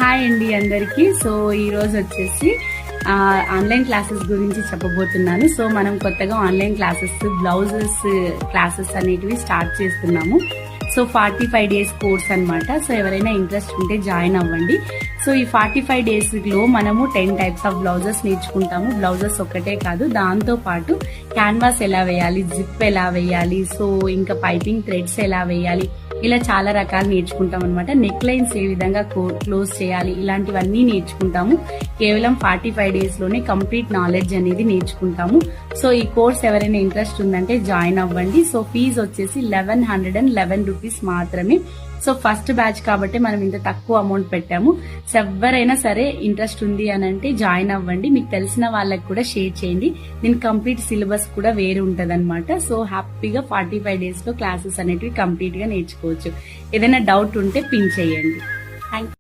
Hi అండి అందరికి. So ఈ రోజు వచ్చేసి ఆన్లైన్ క్లాసెస్ గురించి చెప్పబోతున్నాను. సో మనం కొత్తగా ఆన్లైన్ క్లాసెస్ బ్లౌజెస్ క్లాసెస్ అనేటివి స్టార్ట్ చేస్తున్నాము. సో 45 days కోర్స్ అన్నమాట. సో ఎవరైనా ఇంట్రెస్ట్ ఉంటే జాయిన్ అవ్వండి. సో ఈ 45 days లో మనము 10 types ఆఫ్ బ్లౌజెస్ నేర్చుకుంటాము. బ్లౌజెస్ ఒక్కటే కాదు, దాంతో పాటు క్యాన్వాస్ ఎలా వేయాలి, జిప్ ఎలా వేయాలి, సో ఇంకా పైపింగ్ థ్రెడ్స్ ఎలా వేయాలి, ఇలా చాలా రకాలు నేర్చుకుంటాం అనమాట. నెక్ లైన్స్ ఏ విధంగా క్లోజ్ చేయాలి, ఇలాంటివన్నీ నేర్చుకుంటాము. కేవలం 45 days లోనే కంప్లీట్ నాలెడ్జ్ అనేది నేర్చుకుంటాము. సో ఈ కోర్స్ ఎవరైనా ఇంట్రెస్ట్ ఉందంటే జాయిన్ అవ్వండి. సో ఫీజు వచ్చేసి 1111 రూపీస్ మాత్రమే. సో ఫస్ట్ బ్యాచ్ కాబట్టి మనం ఇంత తక్కువ అమౌంట్ పెట్టాము. సో ఎవరైనా సరే ఇంట్రెస్ట్ ఉంది అని అంటే జాయిన్ అవ్వండి. మీకు తెలిసిన వాళ్ళకి కూడా షేర్ చేయండి. దీని కంప్లీట్ సిలబస్ కూడా వేరే ఉంటది అనమాట. సో హ్యాపీగా 45 days లో క్లాసెస్ అనేటివి కంప్లీట్ గా నేర్చుకోవచ్చు. ఏదైనా డౌట్ ఉంటే పిన్ చేయండి. Thank you.